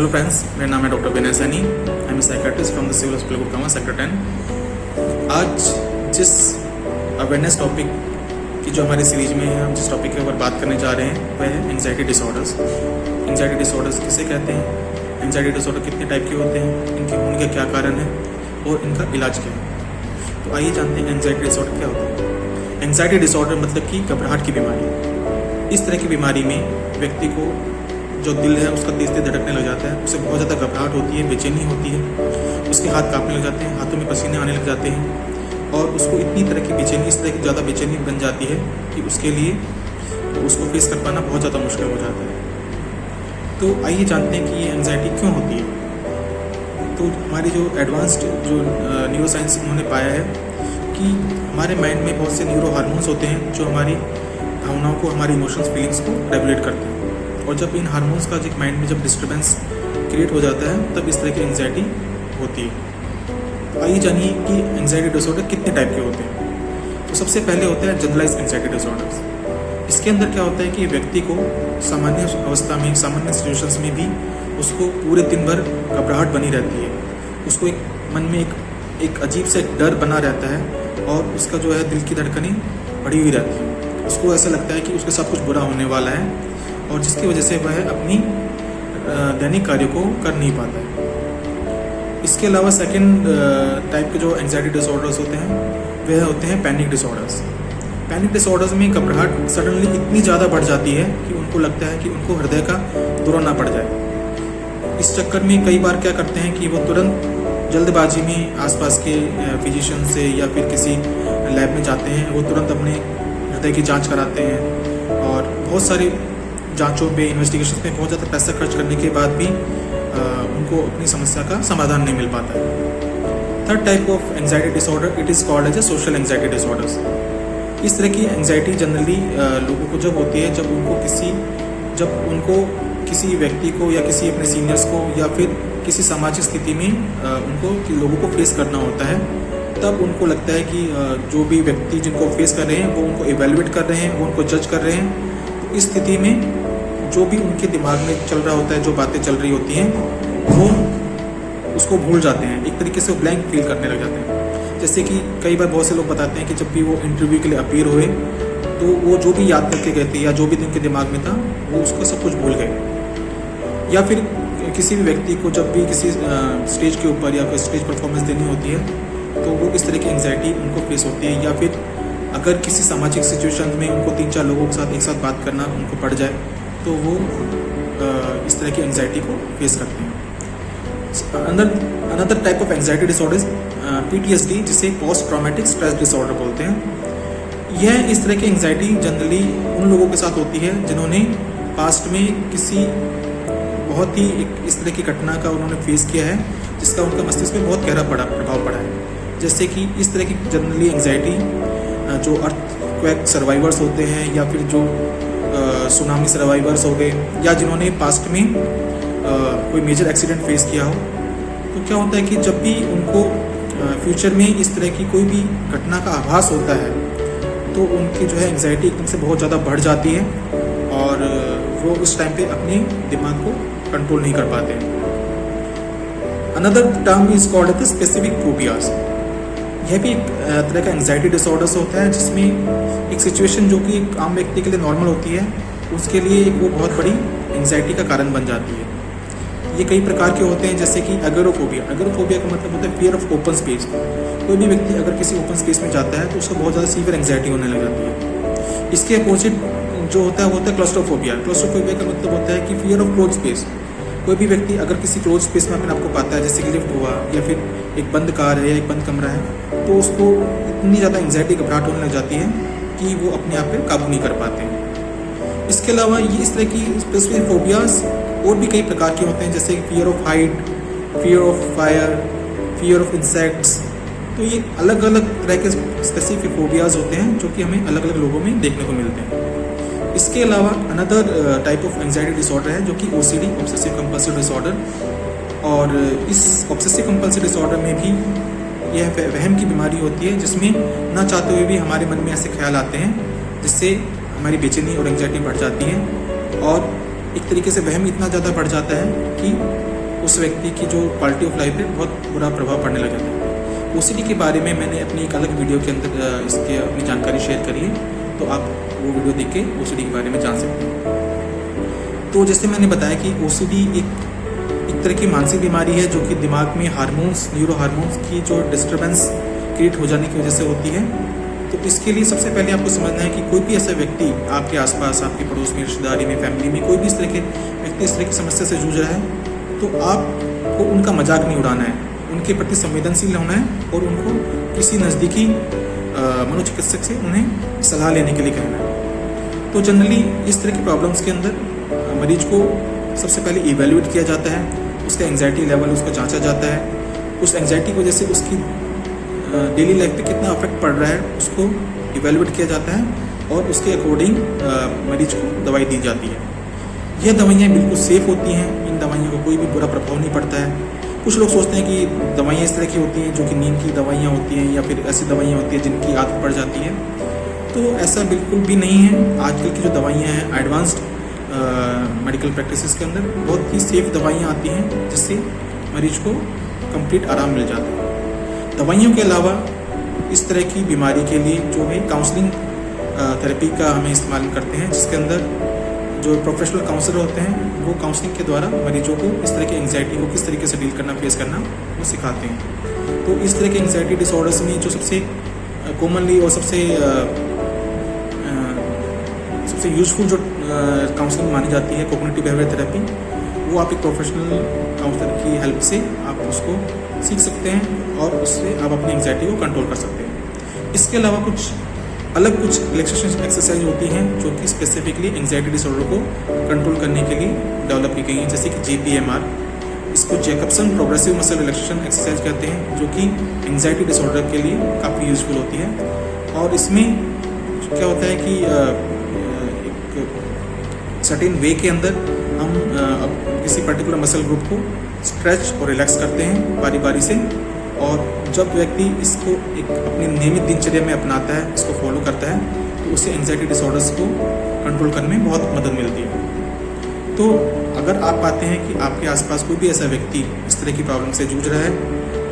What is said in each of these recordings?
Hello friends, मेरा नाम है doctor Vinay Saini. I am a psychiatrist from the civil hospital Gurgaon sector 10। आज जिस अवेयरनेस टॉपिक की जो हमारी सीरीज में है, हम जिस टॉपिक के ऊपर बात करने जा रहे हैं वह है एंग्जाइटी डिसऑर्डर्स। एंग्जाइटी डिसऑर्डर्स किसे कहते हैं, एंग्जाइटी डिसऑर्डर कितने टाइप के होते हैं, उनके क्या कारण है और इनका इलाज क्या है। तो आइए जानते हैं एंग्जाइटी डिसऑर्डर क्या होता है। एंग्जाइटी डिसऑर्डर मतलब कि घबराहट की बीमारी। इस तरह की बीमारी में व्यक्ति को जो दिल है उसका तेज तेज धड़कने लग जाता है, उसे बहुत ज़्यादा घबराहट होती है, बेचैनी होती है, उसके हाथ कांपने लग जाते हैं, हाथों में पसीने आने लग जाते हैं और उसको इतनी तरह की बेचैनी, इस तरह की ज़्यादा बेचैनी बन जाती है कि उसके लिए उसको फेस कर पाना बहुत ज़्यादा मुश्किल हो जाता है। तो आइए जानते हैं कि ये एंग्जाइटी क्यों होती है। तो हमारी जो एडवांस्ड जो न्यूरो साइंस उन्होंने पाया है कि हमारे माइंड में बहुत से न्यूरो हार्मोन्स होते हैं जो हमारी भावनाओं को, हमारी इमोशंस, फीलिंग्स को रेगुलेट करते हैं। और जब इन हार्मोन्स का जो माइंड में जब डिस्टर्बेंस क्रिएट हो जाता है तब इस तरह की एंग्जाइटी होती है। तो आइए जानिए कि एंग्जाइटी डिसऑर्डर कितने टाइप के होते हैं। तो सबसे पहले होता है जनरलाइज एंग्जाइटी डिसऑर्डर्स। इसके अंदर क्या होता है कि व्यक्ति को सामान्य अवस्था में, सामान्य सिचुएशंस में भी उसको पूरे दिन भर घबराहट बनी रहती है, उसको एक मन में एक अजीब से डर बना रहता है और उसका जो है दिल की धड़कनें बढ़ी हुई रहती है। उसको ऐसा लगता है कि उसके साथ कुछ बुरा होने वाला है और जिसकी वजह से वह अपनी दैनिक कार्य को कर नहीं पाता है। इसके अलावा सेकंड टाइप के जो एंग्जाइटी डिसऑर्डर्स होते हैं वह होते हैं पैनिक डिसऑर्डर्स। पैनिक डिसऑर्डर्स में घबराहट सडनली इतनी ज़्यादा बढ़ जाती है कि उनको लगता है कि उनको हृदय का दौरा ना पड़ जाए। इस चक्कर में कई बार क्या करते हैं कि वो तुरंत जल्दबाजी में आसपास के फिजिशियन से या फिर किसी लैब में जाते हैं, वो तुरंत अपने हृदय की जाँच कराते हैं और बहुत सारी जांचों पे, इन्वेस्टिगेशन पे बहुत ज़्यादा पैसा खर्च करने के बाद भी उनको अपनी समस्या का समाधान नहीं मिल पाता है। Third type of anxiety disorder, it is called as a social anxiety disorders. इस तरह की एंग्जाइटी जनरली लोगों को जब होती है जब उनको किसी व्यक्ति को या किसी अपने सीनियर्स को या फिर किसी सामाजिक स्थिति में उनको लोगों को फेस करना होता है, तब उनको लगता है कि जो भी व्यक्ति जिनको फेस कर रहे हैं वो उनको इवेलुएट कर रहे हैं, वो उनको जज कर रहे हैं। तो इस स्थिति में जो भी उनके दिमाग में चल रहा होता है, जो बातें चल रही होती हैं, वो उसको भूल जाते हैं, एक तरीके से वो ब्लैंक फील करने लग जाते हैं। जैसे कि कई बार बहुत से लोग बताते हैं कि जब भी वो इंटरव्यू के लिए अपीयर हुए तो वो जो भी याद करके गए थे या जो भी उनके दिमाग में था वो उसको सब कुछ भूल गए। या फिर किसी भी व्यक्ति को जब भी किसी स्टेज के ऊपर या कोई स्टेज परफॉर्मेंस देनी होती है तो वो इस तरह की एंग्जाइटी उनको फेस होती है। या फिर अगर किसी सामाजिक सिचुएशन में उनको 3-4 लोगों के साथ एक साथ बात करना उनको पड़ जाए तो वो इस तरह की एंग्जाइटी को फेस करते हैं। Another type of anxiety disorder PTSD, जिसे पोस्ट ट्रॉमेटिक स्ट्रेस डिसऑर्डर बोलते हैं। यह इस तरह की एंग्जाइटी जनरली उन लोगों के साथ होती है जिन्होंने पास्ट में किसी बहुत ही इस तरह की घटना का उन्होंने फेस किया है जिसका उनका मस्तिष्क में बहुत गहरा प्रभाव पड़ा है। जैसे कि इस तरह की जनरली एंग्जाइटी जो अर्थक्वेक सर्वाइवर्स होते हैं या फिर जो सुनामी सर्वाइवर्स हो गए या जिन्होंने पास्ट में कोई मेजर एक्सीडेंट फेस किया हो, तो क्या होता है कि जब भी उनको फ्यूचर में इस तरह की कोई भी घटना का आभास होता है तो उनकी जो है एंग्जाइटी एकदम से बहुत ज़्यादा बढ़ जाती है और वो उस टाइम पे अपने दिमाग को कंट्रोल नहीं कर पाते। Another term is called as specific phobias. यह भी एक तरह का एंग्जाइटी डिसऑर्डर्स होता है जिसमें एक सिचुएशन जो कि एक आम व्यक्ति के लिए नॉर्मल होती है उसके लिए वो बहुत बड़ी एंग्जाइटी का कारण बन जाती है। ये कई प्रकार के होते हैं जैसे कि एगोराफोबिया। एगोराफोबिया का मतलब होता है फियर ऑफ ओपन स्पेस। कोई भी व्यक्ति अगर किसी ओपन स्पेस में जाता है तो उसको बहुत ज़्यादा सीवियर एंग्जाइटी होने लग जाती है। इसके अपोजिट जो होता है वो होता है क्लॉस्ट्रोफोबिया। क्लॉस्ट्रोफोबिया का मतलब होता है कि फियर ऑफ क्लोज स्पेस। कोई भी व्यक्ति अगर किसी क्लोज स्पेस में अपने आप को पाता है, जैसे कि लिफ्ट हुआ या फिर एक बंद कार है या एक बंद कमरा है, तो उसको इतनी ज़्यादा एंग्जाइटी घबराहट होने लग जाती है कि वो अपने आप पे काबू नहीं कर पाते हैं। इसके अलावा ये इस तरह की स्पेसिफिक फोबियाज और भी कई प्रकार के होते हैं जैसे fear of height, fear of fire, fear of insects. तो ये अलग अलग तरह के स्पेसिफिक फोबियाज होते हैं जो कि हमें अलग अलग लोगों में देखने को मिलते हैं। इसके अलावा another type of anxiety disorder है जो कि OCD, ऑब्सेसिव कंपल्सिव डिसऑर्डर। और इस ऑब्सेसिव कंपल्सिव डिसऑर्डर में भी यह वहम की बीमारी होती है जिसमें ना चाहते हुए भी हमारे मन में ऐसे ख्याल आते हैं जिससे हमारी बेचैनी और एंग्जाइटी बढ़ जाती है और एक तरीके से वहम इतना ज़्यादा बढ़ जाता है कि उस व्यक्ति की जो क्वालिटी ऑफ लाइफ है बहुत बुरा प्रभाव पड़ने लग जाता है। OCD के बारे में मैंने अपनी एक अलग वीडियो के अंदर इसके अपनी जानकारी शेयर करी है, तो आप वो वीडियो देख के OCD के बारे में जान सकते हैं। तो जैसे मैंने बताया कि OCD एक तरह की मानसिक बीमारी है जो कि दिमाग में हार्मोन्स, न्यूरो हार्मोन्स की जो डिस्टर्बेंस क्रिएट हो जाने की वजह से होती है। तो इसके लिए सबसे पहले आपको समझना है कि कोई भी ऐसा व्यक्ति आपके आसपास, आपके पड़ोस में, रिश्तेदारी में, फैमिली में कोई भी इस तरह के व्यक्ति इस तरह की समस्या से जूझ रहा है, तो आपको उनका मजाक नहीं उड़ाना है, उनके प्रति संवेदनशील होना है और उनको किसी नज़दीकी मनोचिकित्सक से उन्हें सलाह लेने के लिए कहना है। तो जनरली इस तरह की प्रॉब्लम्स के अंदर मरीज को सबसे पहले इवेल्युएट किया जाता है, उसका एंग्जाइटी लेवल उसका जांचा जाता है, उस एंग्जाइटी की वजह से उसकी डेली लाइफ पे कितना अफेक्ट पड़ रहा है उसको इवेल्युएट किया जाता है और उसके अकॉर्डिंग मरीज को दवाई दी जाती है। यह दवाइयाँ बिल्कुल सेफ़ होती हैं, इन दवाइयों का कोई भी बुरा प्रभाव नहीं पड़ता है। कुछ लोग सोचते हैं कि दवाइयाँ इस तरह की होती हैं जो कि नींद की दवाइयाँ होती हैं या फिर ऐसी दवाइयाँ होती हैं जिनकी आदत पड़ जाती है, तो ऐसा बिल्कुल भी नहीं है। आजकल की जो दवाइयाँ हैं एडवांस्ड मेडिकल प्रैक्टिसेस के अंदर बहुत ही सेफ़ दवाइयाँ आती हैं जिससे मरीज को कंप्लीट आराम मिल जाता है। दवाइयों के अलावा इस तरह की बीमारी के लिए जो है काउंसलिंग थेरेपी का हमें इस्तेमाल करते हैं, जिसके अंदर जो प्रोफेशनल काउंसलर होते हैं वो काउंसलिंग के द्वारा मरीजों को इस तरह की एंग्जाइटी को किस तरीके से डील करना, फेस करना वो सिखाते हैं। तो इस तरह के एंग्जाइटी डिसऑर्डर्स में जो सबसे कॉमनली और सबसे यूजफुल जो काउंसलिंग मानी जाती है कॉग्निटिव बिहेवियर थेरेपी, वो आप एक प्रोफेशनल काउंसलर की हेल्प से आप उसको सीख सकते हैं और उससे आप अपनी एंग्जाइटी को कंट्रोल कर सकते हैं। इसके अलावा कुछ रिलैक्सेशन एक्सरसाइज होती हैं जो कि स्पेसिफिकली एंग्जाइटी डिसऑर्डर को कंट्रोल करने के लिए डेवलप की गई हैं, जैसे कि JPMR, इसको Jacobson progressive muscle relaxation exercise कहते हैं, जो कि एंग्जाइटी डिसऑर्डर के लिए काफ़ी यूजफुल होती है। और इसमें क्या होता है कि एक सर्टेन वे के अंदर हम किसी पर्टिकुलर मसल ग्रुप को स्ट्रेच और रिलैक्स करते हैं बारी बारी से, और जब व्यक्ति इसको एक अपनी नियमित दिनचर्या में अपनाता है, इसको फॉलो करता है, तो उससे एंग्जाइटी डिसऑर्डर्स को कंट्रोल करने में बहुत मदद मिलती है। तो अगर आप पाते हैं कि आपके आसपास कोई भी ऐसा व्यक्ति इस तरह की प्रॉब्लम से जूझ रहा है,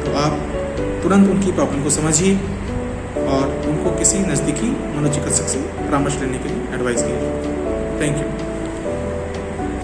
तो आप तुरंत उनकी प्रॉब्लम को समझिए और उनको किसी नज़दीकी मनोचिकित्सक से परामर्श लेने के लिए एडवाइस कीजिए। Thank you.